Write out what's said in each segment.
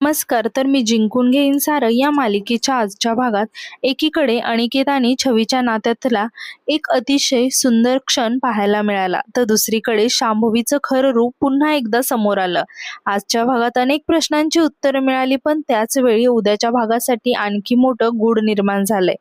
नमस्कार. तर मी जिंकून घेईन सारं या मालिकेच्या आजच्या भागात एकीकडे अनिकेत आणि छवीच्या नात्यातला एक अतिशय सुंदर क्षण पाहायला मिळाला, तर दुसरीकडे शांभवीचं खरं रूप पुन्हा एकदा समोर आलं. आजच्या भागात अनेक प्रश्नांची उत्तरं मिळाली, पण त्याच वेळी उद्याच्या भागासाठी आणखी मोठं गूढ निर्माण झालंय.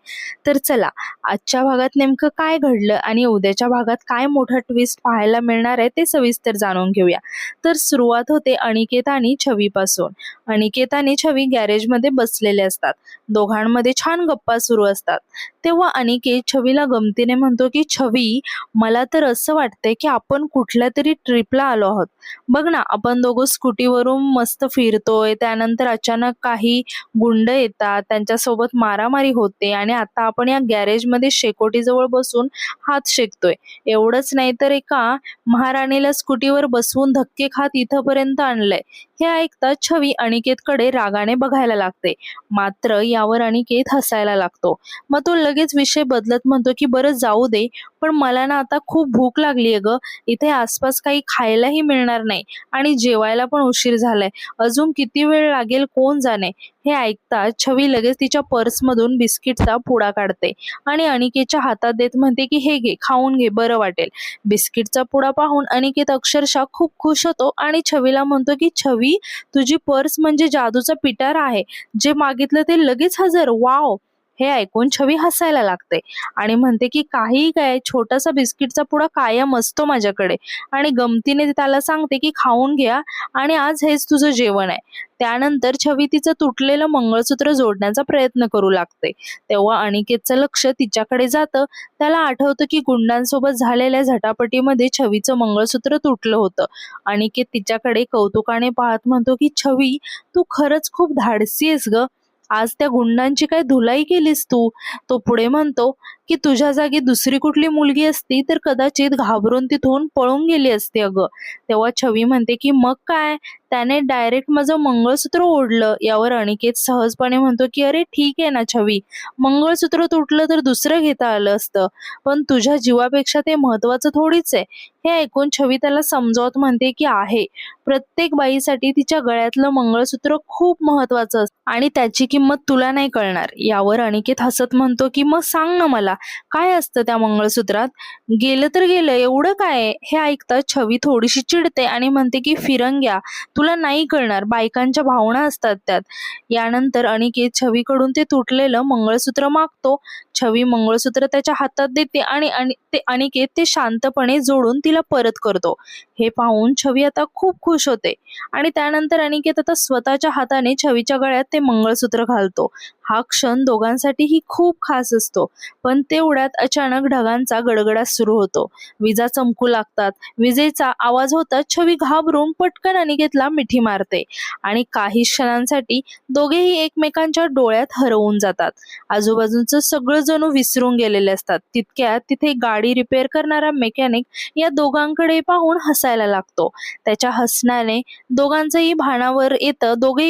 तर चला, आजच्या भागात नेमकं काय घडलं आणि उद्याच्या भागात काय मोठा ट्विस्ट पाहायला मिळणार आहे ते सविस्तर जाणून घेऊया. तर सुरुवात होते अनिकेत आणि छवीपासून. अनिकेत आणि छवी गॅरेजमध्ये बसलेले असतात. दोघांमध्ये छान गप्पा सुरू असतात. तेव्हा अनिकेत छवीला गमतीने म्हणतो की छवी, मला तर असं वाटतंय की आपण कुठल्या तरी ट्रिपला आलो आहोत. बघ ना, आपण दोघं स्कूटीवरून मस्त फिरतोय, त्यानंतर अचानक काही गुंड येतात, त्यांच्यासोबत मारामारी होते आणि आता आपण या गॅरेजमध्ये शेकोटीजवळ बसून हात शेकतोय. एवढंच नाही तर एका महाराणीला स्कूटीवर बसवून धक्के खात इथपर्यंत आणलंय. हे ऐकता छवी अनिकेतकडे रागाने बघायला लागते. मात्र यावर अनिकेत हसायला लागतो. मग तो लगेच विषय बदलत म्हणतो की बरं जाऊ दे, पण मला ना आता खूप भूक लागलीये ग. इथे आसपास काही खायलाही मिळणार नाही आणि जेवायला पण उशीर झालाय. अजून किती वेळ लागेल कोण जाणे. हे ऐकता छवी लगेच तिच्या पर्समधून बिस्किटचा पुडा काढते आणि अनिकेतच्या हातात देत म्हणते की हे घे, खाऊन घे, बरं वाटेल. बिस्किटचा पुडा पाहून अनिकेत अक्षरशः खूप खुश होतो आणि छवीला म्हणतो की छवी, तुझी पर्स म्हणजे जादूचा पिटारा आहे. जे मागितलं ते लगेच हजर. वाव. हे ऐकून छवी हसायला लागते आणि म्हणते की काही काय, छोटासा बिस्किटचा पुडा कायम असतो माझ्याकडे. आणि गमतीने त्याला सांगते की खाऊन घ्या आणि आज हेच तुझं जेवण आहे. त्यानंतर छवी तिचं तुटलेलं मंगळसूत्र जोडण्याचा प्रयत्न करू लागते. तेव्हा अनिकेतचं लक्ष तिच्याकडे जातं. त्याला आठवतं की गुंडांसोबत झालेल्या झटापटीमध्ये छवीचं मंगळसूत्र तुटलं होतं. अनिकेत तिच्याकडे कौतुकाने पाहत म्हणतो की छवी, तू खरंच खूप धाडसी आहेस ग. आज त्या गुंडांची काय धुलाई केलीस तू. तो पुढे म्हणतो की तुझ्या जागी दुसरी कुठली मुलगी असती तर कदाचित घाबरून तिथून पळून गेली असती अगं. तेव्हा छवी म्हणते की मग काय, त्याने डायरेक्ट माझं मंगळसूत्र ओढलं. यावर अनिकेत सहजपणे म्हणतो की अरे ठीक आहे ना छवी, मंगळसूत्र तुटलं तर दुसरं घेता आलं असतं, पण तुझ्या जीवापेक्षा ते महत्वाचं थोडीच आहे. हे ऐकून छवी त्याला समजावत म्हणते की आहे, प्रत्येक बाईसाठी तिच्या गळ्यातलं मंगळसूत्र खूप महत्वाचं असतं आणि त्याची किंमत तुला नाही कळणार. यावर अनिकेत हसत म्हणतो की मग सांग ना मला, काय असतं त्या मंगळसूत्रात. गेलं तर गेलं, एवढं काय. हे ऐकता छवी थोडीशी चिडते आणि म्हणते की फिरंग्या, तुला नाही कळणार, बायकांच्या भावना असतात त्यात. यानंतर अनिकेत छवीकडून ते तुटलेलं मंगळसूत्र मागतो. छवी मंगळसूत्र त्याच्या हातात देते आणि अनिकेत ते शांतपणे जोडून तिला परत करतो. हे पाहून छवी आता खूप खुश होते आणि त्यानंतर अनिकेत आता स्वतःच्या हाताने छवीच्या गळ्यात ते मंगळसूत्र घालतो. हा क्षण दोघांसाठीही खूप खास असतो. पण तेवढ्यात अचानक ढगांचा गडगडाट सुरू होतो. विजा चमकू लागतात. विजेचा आवाज होताच छवी घाबरून पटकन अनिकेतला मिठी मारते आणि काही क्षणांसाठी दोघेही एकमेकांच्या डोळ्यात हरवून जातात. आजूबाजूचं सगळं जणू विसरून गेलेले असतात. तितक्यात तिथे गाडी रिपेअर करणारा मेकॅनिक या दोघांकडे पाहून हसायला लागतो. त्याच्या हसण्याने दोघेही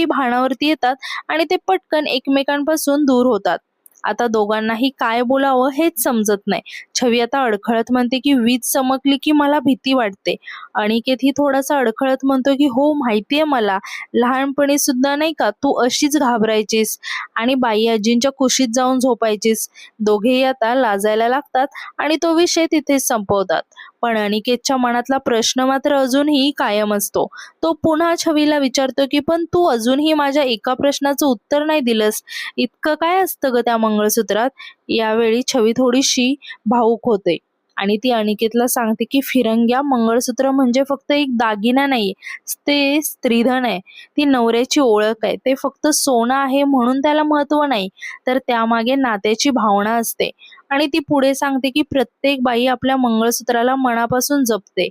भानावरती येतात आणि ते पटकन एकमेकांपासून दूर होतात. आता दोघांनाही काय बोलावं हेच समजत नाही. छवी आता अडखळत म्हणते की वीज चमकली की मला भीती वाटते. अनिकेत ही थोडासा अडखळत म्हणतो की हो माहितीये मला, लहानपणी सुद्धा नाही का तू अशीच घाबरायचीस आणि बाई आजींच्या कुशीत जाऊन झोपायचीस. दोघेही आता लाजायला लागतात आणि तो विषय तिथेच संपवतात. पण अनिकेतच्या मनातला प्रश्न मात्र अजूनही कायम असतो. तो पुन्हा छवीला विचारतो की पण तू अजूनही माझ्या एका प्रश्नाचं उत्तर नाही दिलंस. इतकं काय असतं ग त्या मंगळसूत्रात. यावेळी छवी थोडीशी भावुक होते आणि ती अनिकेतला सांगते की फिरंग्या, मंगळसूत्र म्हणजे फक्त एक दागिना नाही, ते स्त्रीधन आहे. ती नवऱ्याची ओळख आहे. ते फक्त सोनं आहे म्हणून त्याला महत्व नाही, तर त्यामागे नात्याची भावना असते. आणि ती पुढे सांगते की प्रत्येक बाई आपल्या मंगळसूत्राला मनापासून जपते.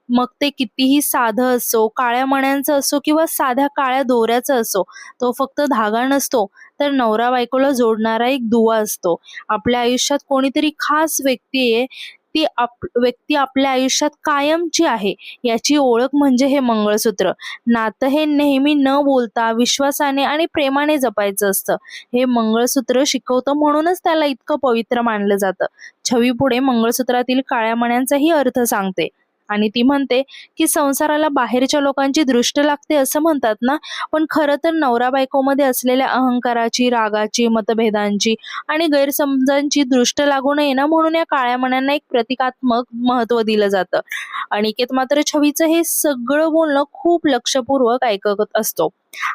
मग ते कितीही साधं असो, काळ्या मण्यांचं असो किंवा साध्या काळ्या दोऱ्याचं असो, तो फक्त धागा नसतो, तर नवरा बायकोला जोडणारा एक दुवा असतो. आपल्या आयुष्यात कोणीतरी खास व्यक्ती आहे, व्यक्ती आपल्या आयुष्यात कायमची आहे, याची ओळख म्हणजे हे मंगळसूत्र. नातं हे नेहमी न बोलता विश्वासाने आणि प्रेमाने जपायचं असतं. हे मंगळसूत्र शिकवतं, म्हणूनच त्याला इतकं पवित्र मानलं जातं. छवी पुढे मंगळसूत्रातील काळ्या मण्यांचाही अर्थ सांगते. आणि ती म्हणते की संसाराला बाहेरच्या लोकांची दृष्ट लागते असं म्हणतात ना, पण खरं तर नवरा बायकोमध्ये असलेल्या अहंकाराची, रागाची, मतभेदांची आणि गैरसमजांची दृष्ट लागू नये ना, म्हणून या काळ्या मण्यांना एक प्रतिकात्मक महत्त्व दिलं जातं. अनिकेत मात्र छवीचं हे सगळं बोलणं खूप लक्षपूर्वक ऐकत असतो.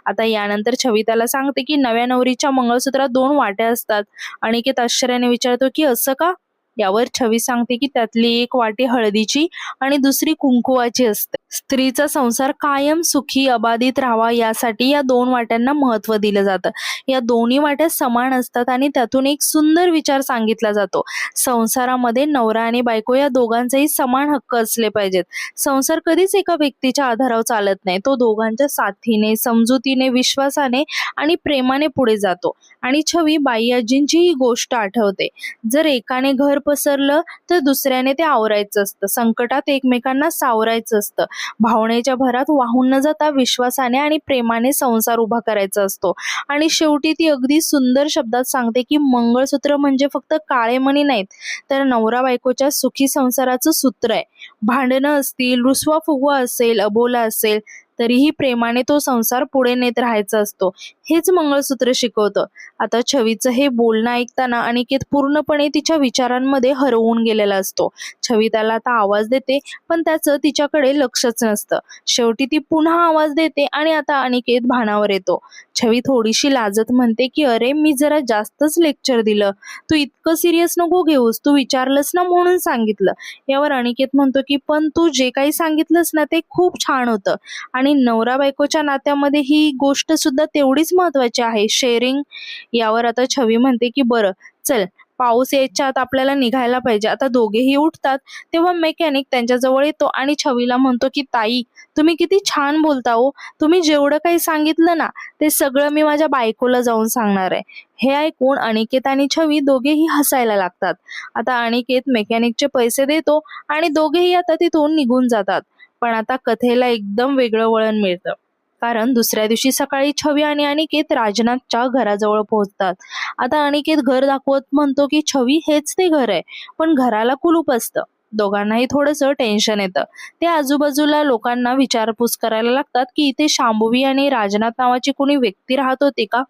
आता यानंतर छवी त्याला सांगते की नव्या नवरीच्या मंगळसूत्रात 2 वाट्या असतात. अनिकेत आश्चर्याने विचारतो की असं का? यावर छवी सांगते की त्यातली एक वाटी हळदीची आणि दुसरी कुंकुवाची असते. स्त्रीचा संसार कायम सुखी अबाधित राहावा यासाठी या 2 वाट्यांना महत्त्व दिलं जातं. या दोन्ही वाट्या समान असतात आणि त्यातून एक सुंदर विचार सांगितला जातो. संसारामध्ये नवरा आणि बायको या दोघांचेही समान हक्क असले पाहिजेत. संसार कधीच एका व्यक्तीच्या आधारावर चालत नाही. तो दोघांच्या साथीने, समजुतीने, विश्वासाने आणि प्रेमाने पुढे जातो. आणि छवी बाई आजींची ही गोष्ट आठवते. जर एकाने घर पसरलं तर दुसऱ्याने ते आवरायचं असतं. संकटात एकमेकांना सावरायचं असतं. भावनेच्या भरात वाहून न जाता विश्वासाने आणि प्रेमाने संसार उभा करायचा असतो. आणि शेवटी ती अगदी सुंदर शब्दात सांगते की मंगळसूत्र म्हणजे फक्त काळे मणी नाहीत, तर नवरा बायकोच्या सुखी संसाराचं सूत्र आहे. भांडणं असतील, रुसवा फुगवा असेल, अबोला असेल, तरीही प्रेमाने तो संसार पुढे नेत राहायचा असतो. हेच मंगळसूत्र शिकवतं. आता छवीचं हे बोलणं ऐकताना अनिकेत पूर्णपणे तिच्या विचारांमध्ये हरवून गेलेला असतो. छवी त्याला आता आवाज देते, पण त्याचं तिच्याकडे लक्षच नसतं. शेवटी ती पुन्हा आवाज देते आणि आता अनिकेत भानावर येतो. छवी थोडीशी लाजत म्हणते की अरे, मी जरा जास्तच लेक्चर दिलं. तू इतकं सिरियस नको घेऊस, तू विचारलंस ना म्हणून सांगितलं. यावर अनिकेत म्हणतो की पण तू जे काही सांगितलंस ना ते खूप छान होतं आणि नवरा बायकोच्या नात्यामध्ये ही गोष्ट सुद्धा तेवढीच महत्वाची आहे, शेअरिंग. यावर आता छवी म्हणते की बरं चल, पाऊस यायच्या आत आपल्याला निघायला पाहिजे. आता दोघेही उठतात तेव्हा मेकॅनिक त्यांच्याजवळ येतो आणि छवीला म्हणतो की ताई, तुम्ही किती छान बोलता हो. तुम्ही जेवढं काही सांगितलं ना ते सगळं मी माझ्या बायकोला जाऊन सांगणार आहे. हे ऐकून अनिकेत आणि छवी दोघेही हसायला लागतात. आता अनिकेत मेकॅनिकचे पैसे देतो आणि दोघेही आता तिथून निघून जातात. पण आता कथेला एकदम वेगळं वळण मिळतं. कारण दुसऱ्या दिवशी सकाळी छवी आणि अनिकेत राजनाथच्या घराजवळ पोहोचतात. आता अनिकेत घर दाखवत म्हणतो की छवी, हेच ते घर आहे, पण घराला कुलूप असतं. दोघांनाही थोडंसं टेन्शन येतं. ते आजूबाजूला लोकांना विचारपूस करायला लागतात की इथे शांभवी आणि राजनाथ नावाची कोणी व्यक्ती राहत होती का?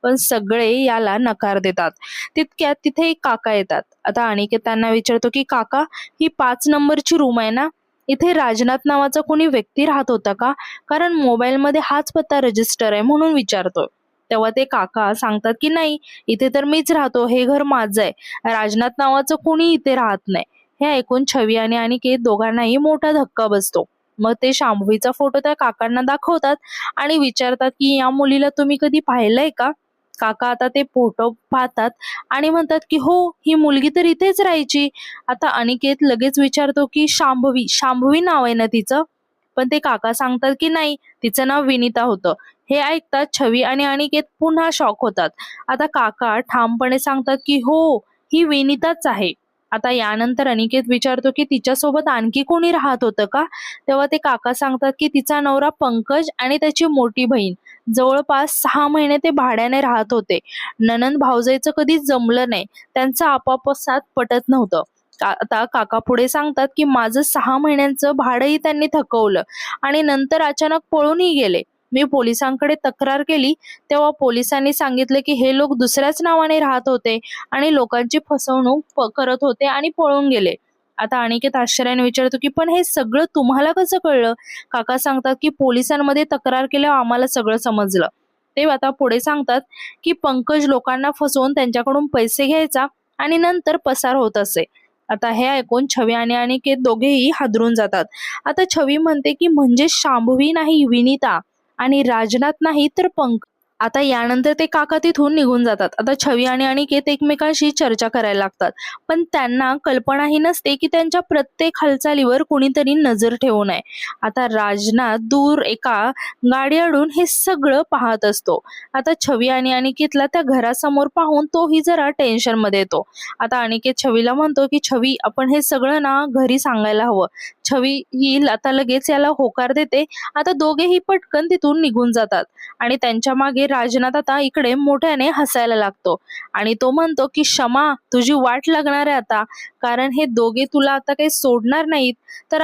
पण सगळे याला नकार देतात. तितक्यात तिथे एक काका येतात. आता अनिकेत त्यांना विचारतो की काका, ही 5 नंबरची रूम आहे ना? इथे राजनाथ नावाचा कोणी व्यक्ती राहत होता का? कारण मोबाईलमध्ये हाच पत्ता रजिस्टर आहे म्हणून विचारतोय. तेव्हा ते काका सांगतात की नाही, इथे तर मीच राहतो, हे घर माझं आहे. राजनाथ नावाचं कोणी इथे राहत नाही. हे ऐकून छवी आणि अनिकेत दोघांनाही मोठा धक्का बसतो. मग ते शांभवीचा फोटो त्या काकांना दाखवतात आणि विचारतात की या मुलीला तुम्ही कधी पाहिलंय का? काका आता ते फोटो पाहतात आणि म्हणतात की हो, ही मुलगी तर इथेच राहायची. आता अनिकेत लगेच विचारतो की शांभवी, शांभवी नाव आहे ना तिचं? पण ते काका सांगतात की नाही, तिचं नाव विनिता होतं. हे ऐकतात छवी आणि अनिकेत पुन्हा शॉक होतात. आता काका ठामपणे सांगतात की हो, ही विनिताच आहे. आता यानंतर अनिकेत विचारतो की तिच्यासोबत आणखी कोणी राहत होतं का? तेव्हा ते काका सांगतात की तिचा नवरा पंकज आणि त्याची मोठी बहीण जवळपास 6 महिने ते भाड्याने राहत होते. नणंद भावजाईचं कधीच जमलं नाही. त्यांचं आपापसात पटत नव्हतं. आता काका पुढे सांगतात की माझं 6 महिन्यांचं भाडंही त्यांनी थकवलं आणि नंतर अचानक पळूनही गेले. मी पोलिसांकडे तक्रार केली तेव्हा पोलिसांनी सांगितलं की हे लोक दुसऱ्याच नावाने राहत होते आणि लोकांची फसवणूक करत होते आणि पळून गेले. आता अनिकेत आश्चर्याने विचारतो की पण हे सगळं तुम्हाला कसं कळलं? काका सांगतात की पोलिसांमध्ये तक्रार केल्यावर आम्हाला सगळं समजलं. ते आता पुढे सांगतात की पंकज लोकांना फसवून त्यांच्याकडून पैसे घ्यायचा आणि नंतर पसार होत असे. आता हे ऐकून छवी आणि अनिकेत दोघेही हादरून जातात. आता छवी म्हणते की म्हणजे शांभवी नाही विनिता आणि राजनाथ नाही तर पंकज. आता यानंतर ते काका तिथून निघून जातात. आता छवी आणि अनिकेत एकमेकांशी चर्चा करायला लागतात, पण त्यांना कल्पनाही नसते की त्यांच्या प्रत्येक हालचालीवर कोणीतरी नजर ठेवून आहे. आता राजनाथ दूर एका गाडीआडून हे सगळं पाहत असतो. आता छवी आणि अनिकेतला त्या घरासमोर पाहून तोही जरा टेन्शन मध्ये येतो. आता अनिकेत छवीला म्हणतो की छवी, आपण हे सगळं ना घरी सांगायला हवं. छवी ही आता लगेच याला होकार देते. आता दोघेही पटकन तिथून निघून जातात आणि त्यांच्या मागे राजनाथ आता इकडे मोठ्याने हसायला लागतो आणि तो म्हणतो की क्षमा, तुझी वाट लागणार आहे आता, कारण हे दोघे तुला आता काही सोडणार नाहीत. तर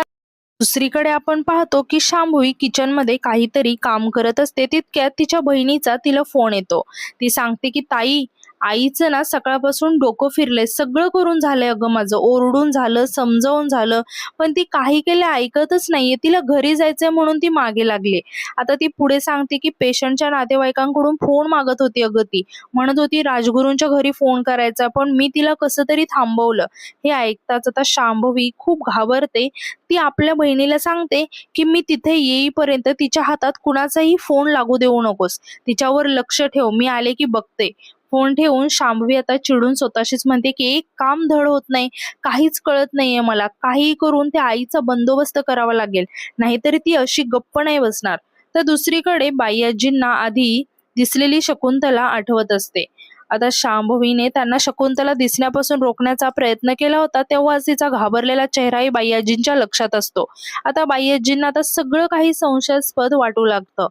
दुसरीकडे आपण पाहतो की शांभवी किचनमध्ये काहीतरी काम करत असते. तितक्यात तिच्या बहिणीचा तिला फोन येतो. ती सांगते की ताई, आईचं ना सकाळपासून डोकं फिरलंय, सगळं करून झालंय अगं माझं, ओरडून झालं, समजावून झालं, पण ती काही केलं ऐकतच नाहीये. तिला घरी जायचंय म्हणून ती मागे लागली. आता ती पुढे सांगते की पेशंटच्या नातेवाईकांकडून फोन मागत होती अगं ती. म्हणत होती राजगुरूंच्या घरी फोन करायचा, पण मी तिला कसं तरी थांबवलं. हे ऐकताच आता शांभवी खूप घाबरते. ती आपल्या बहिणीला सांगते की मी तिथे येईपर्यंत तिच्या हातात कुणाचाही फोन लागू देऊ नकोस. तिच्यावर लक्ष ठेव, मी आले की बघते. फोन ठेवून शांभवी आता चिडून स्वतःशीच म्हणते की एक काम धड होत नाही, काहीच कळत नाहीये मला. काहीही करून त्या आईचा बंदोबस्त करावा लागेल, नाहीतरी ती अशी गप्प नाही बसणार. तर दुसरीकडे बाई आजींना आधी दिसलेली शकुंतला आठवत असते. आता शांभवीने त्यांना शकुंतला दिसण्यापासून रोखण्याचा प्रयत्न केला होता, तेव्हाच तिचा घाबरलेला चेहराही बाई आजींच्या लक्षात असतो. आता बाई आजींना आता सगळं काही संशयास्पद वाटू लागतं.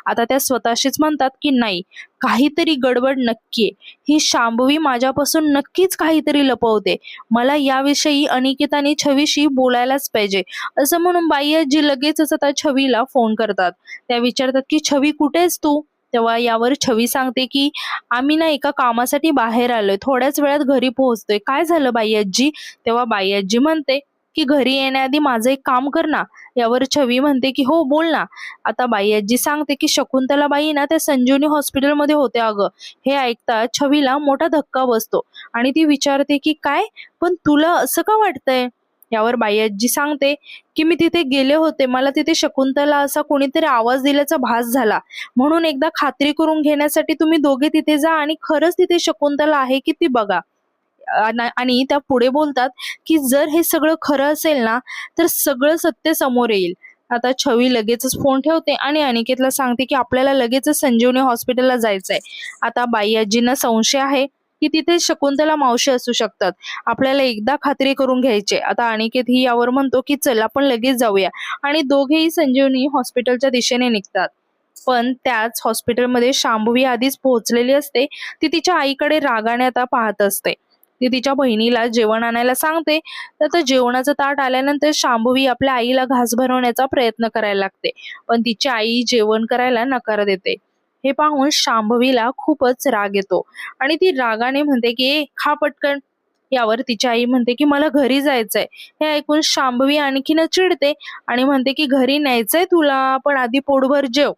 आता त्या स्वतःशीच म्हणतात की नाही, काहीतरी गडबड नक्कीये. ही शांभवी माझ्यापासून नक्कीच काहीतरी लपवते. मला याविषयी अनिकेत आणि छवीशी बोलायलाच पाहिजे. असं म्हणून बाई आजी लगेचच आता छवीला फोन करतात. त्या विचारतात की छवी, कुठेस तू? तेव्हा यावर छवी सांगते की आम्ही ना एका कामासाठी बाहेर आलोय, थोड्याच वेळात घरी पोहोचतोय. काय झालं बाई आजी? तेव्हा बाई आजी म्हणते की घरी येण्याआधी माझं एक काम कर ना. यावर छवी म्हणते की हो, बोल ना. आता बाई आजी सांगते की शकुंतला बाई ना त्या संजीवनी हॉस्पिटलमध्ये होत्या अगं. हे ऐकता छवीला मोठा धक्का बसतो आणि ती विचारते की काय, पण तुला असं का वाटतंय? यावर बाई आजी सांगते की मी तिथे गेले होते, मला तिथे शकुंतला असा कोणीतरी आवाज दिल्याचा भास झाला, म्हणून एकदा खात्री करून घेण्यासाठी तुम्ही दोघे तिथे जा आणि खरंच तिथे शकुंतला आहे की ती बघा. आणि त्या पुढे बोलतात की जर हे सगळं खरं असेल ना, तर सगळं सत्य समोर येईल. आता छवी लगेचच फोन ठेवते आणि अनिकेतला सांगते की आपल्याला लगेचच संजीवनी हॉस्पिटलला जायचंय. आता बाई आजींना संशय आहे की तिथे शकुंतला मावशी असू शकतात. आपल्याला एकदा खात्री करून घ्यायचे. आता अनिकेत ही यावर म्हणतो की चल आपण लगेच जाऊया, आणि दोघेही संजीवनी हॉस्पिटलच्या दिशेने निघतात. पण त्याच हॉस्पिटलमध्ये शांभवी आधीच पोहोचलेली असते. ती तिच्या आईकडे रागाने आता पाहत असते. ती तिच्या बहिणीला जेवण आणायला सांगते. तर आता जेवणाचं ताट आल्यानंतर शांभवी आपल्या आईला घास भरवण्याचा प्रयत्न करायला लागते, पण तिची आई जेवण करायला नकार देते. हे पाहून शांभवीला खूपच राग येतो आणि ती रागाने म्हणते की ए, खा पटकन. यावर तिची आई म्हणते की मला घरी जायचंय. हे ऐकून शांभवी आणखीन चिडते आणि म्हणते की घरी न्यायचंय तुला, पण आधी पोटभर जेव.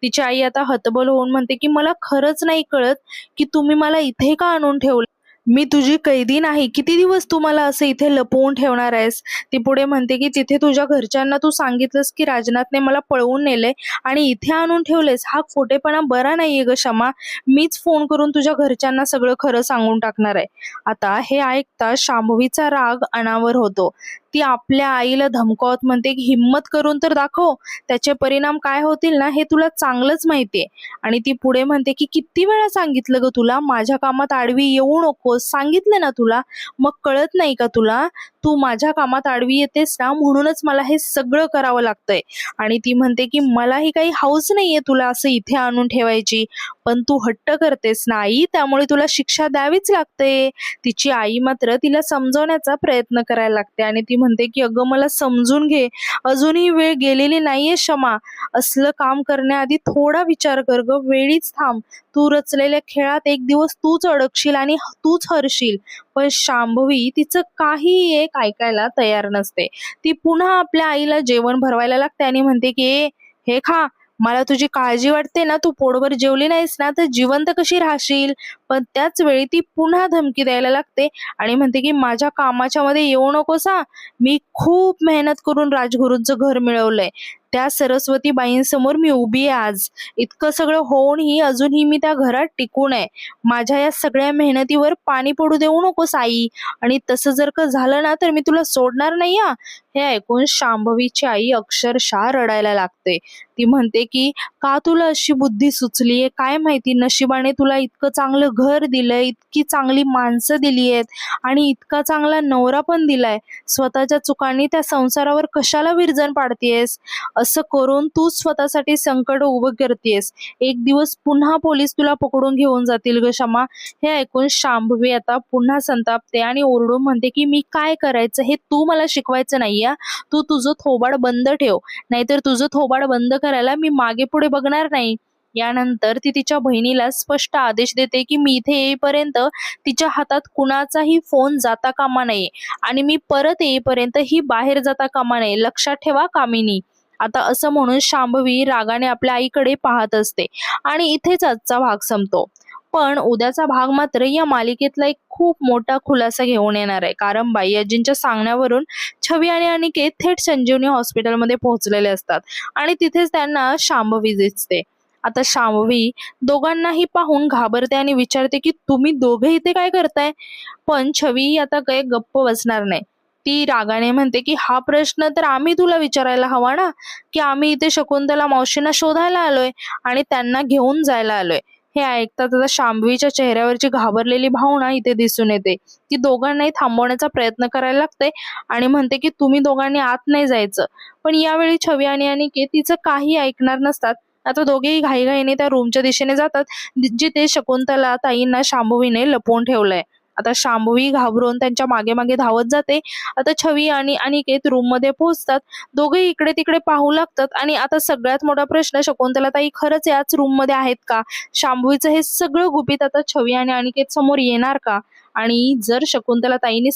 तिची आई आता हतबल होऊन म्हणते की मला खरंच नाही कळत की तुम्ही मला इथे का आणून ठेवलं. मी तुझी कैदी नाही. किती दिवस तू मला असं इथे लपवून ठेवणार आहेस? ती पुढे म्हणते की तिथे तुझ्या घरच्यांना तू सांगितलंस की राजनाथने मला पळवून नेले आणि इथे आणून ठेवलेस. हा खोटेपणा बरा नाहीये ग क्षमा. मीच फोन करून तुझ्या घरच्यांना सगळं खरं सांगून टाकणार आहे. आता हे ऐकता शांभवीचा राग अनावर होतो. ती आपल्या आईला धमकावत म्हणते की हिम्मत करून तर दाखव, त्याचे परिणाम काय होतील ना हे तुला चांगलंच माहितीये. आणि ती पुढे म्हणते की किती वेळा सांगितलं ग तुला, माझ्या कामात आडवी येऊ नकोस, सांगितलं ना तुला, मग कळत नाही का तुला? तू माझ्या कामात आडवी येतेस ना, म्हणूनच मला हे सगळं करावं लागतंय. आणि ती म्हणते की मलाही काही हौस नाहीये तुला असं इथे आणून ठेवायची, पण तू हट्ट करतेस ना आई, त्यामुळे तुला शिक्षा द्यावीच लागते. तिची आई मात्र तिला समजवण्याचा प्रयत्न करायला लागते आणि ती म्हणते की अगं मला समजून घे, अजूनही वेळ गेलेली नाहीये क्षमा. असलं काम करण्याआधी थोडा विचार कर ग, वेळीच थांब. तू रचलेल्या खेळात एक दिवस तूच अडकशील आणि तूच हरशील. पण शांभवी तिचं काही एक ऐकायला तयार नसते. ती पुन्हा आपल्या आईला जेवण भरवायला लागते आणि म्हणते की ए, हे खा, मला तुझी काळजी वाटते ना, तू पोटभर जेवली नाहीस ना तर जिवंत कशी राहशील. पण त्याच वेळी ती पुन्हा धमकी द्यायला लागते आणि म्हणते की माझ्या कामाच्या मध्ये येऊ नकोस हा. मी खूप मेहनत करून राजगुरूंचं घर मिळवलंय. त्या सरस्वती बाईंसमोर मी उभी आहे आज. इतकं सगळं होऊनही अजूनही मी त्या घरात टिकून आहे. माझ्या या सगळ्या मेहनतीवर पाणी पडू देऊ नकोस आई, आणि तसं जर का झालं ना तर मी तुला सोडणार नाही हा. हे ऐकून शांभवीची आई अक्षरशः रडायला लागते. ती म्हणते की का तुला अशी बुद्धी सुचलीये काय माहिती, नशिबाने तुला इतकं चांगलं घर दिलंय, इतकी चांगली माणसं दिली आहेत आणि इतका चांगला नवरा पण दिलाय. स्वतःच्या चुकांनी त्या संसारावर कशाला विरजण पाडतीयेस? असं करून तू स्वतःसाठी संकट उभं करतेस. एक दिवस पुन्हा पोलीस तुला पकडून घेऊन जातील ग शमा. हे ऐकून शांभवी आता पुन्हा संतापते आणि ओरडून म्हणते की मी काय करायचं हे तू मला शिकवायचं नाही. तू तुझं थोबाड बंद ठेव, नाहीतर तुझं थोबाड बंद करायला मी मागे पुढे बघणार नाही. यानंतर ती तिच्या बहिणीला स्पष्ट आदेश देते की मी इथे येईपर्यंत तिच्या हातात कुणाचाही फोन जाता कामा नये आणि मी परत येईपर्यंत ही बाहेर जाता कामा नये, लक्षात ठेवा कामिनी. आता असं म्हणून शांभवी रागाने आपल्या आईकडे पाहत असते आणि इथेच आजचा भाग संपतो. पण उद्याचा भाग मात्र या मालिकेतला एक खूप मोठा खुलासा घेऊन येणार आहे. कारण बाईआजींच्या सांगण्यावरून छवी आणि अनिकेत थेट संजीवनी हॉस्पिटलमध्ये पोहोचलेले असतात आणि तिथेच त्यांना शांभवी दिसते. आता शांभवी दोघांनाही पाहून घाबरते आणि विचारते की तुम्ही दोघे इथे काय करताय. पण छवी आता काही गप्प बसणार नाही. ती रागाने म्हणते की हा प्रश्न तर आम्ही तुला विचारायला हवा ना, की आम्ही इथे शकुंतला मावशींना शोधायला आलोय आणि त्यांना घेऊन जायला आलोय. हे ऐकतात आता शांभवीच्या चेहऱ्यावरची घाबरलेली भावना इथे दिसून येते. ती दोघांनाही थांबवण्याचा प्रयत्न करायला लागते आणि म्हणते की तुम्ही दोघांनी आत नाही जायचं. पण यावेळी छवी आणि अनिकेत तिचं काही ऐकणार नसतात. आता दोघेही घाईघाईने त्या रूमच्या दिशेने जातात जिथे शकुंतला ताईंना शांभवीने लपवून ठेवलंय. आता शांभवी घाबरून त्यांच्या मागे मागे धावत जाते. आता छवी आणि अनिकेत रूम मध्ये पोहोचतात. दोघे इकडे तिकडे पाहू लागतात आणि आता सगळ्यात मोठा प्रश्न, शकुंतला ताई खरंच याच रूम मध्ये आहेत का? शांभवीचं हे सगळं गुपित आता छवी आणि अनिकेत समोर येणार का? आणि जर शकुंतला ताईने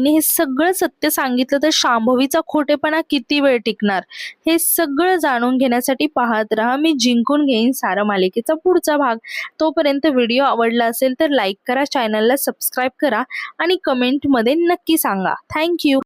हे सगळं सत्य सांगितलं तर शांभवीचा खोटेपणा किती वेळ टिकणार? हे सगळं जाणून घेण्यासाठी पाहत राहा मी जिंकून घेईन सारा मालिकेचा पुढचा भाग. तोपर्यंत व्हिडिओ आवडला असेल तर लाईक करा, चॅनलला सबस्क्राईब करा आणि कमेंटमध्ये नक्की सांगा. थँक्यू.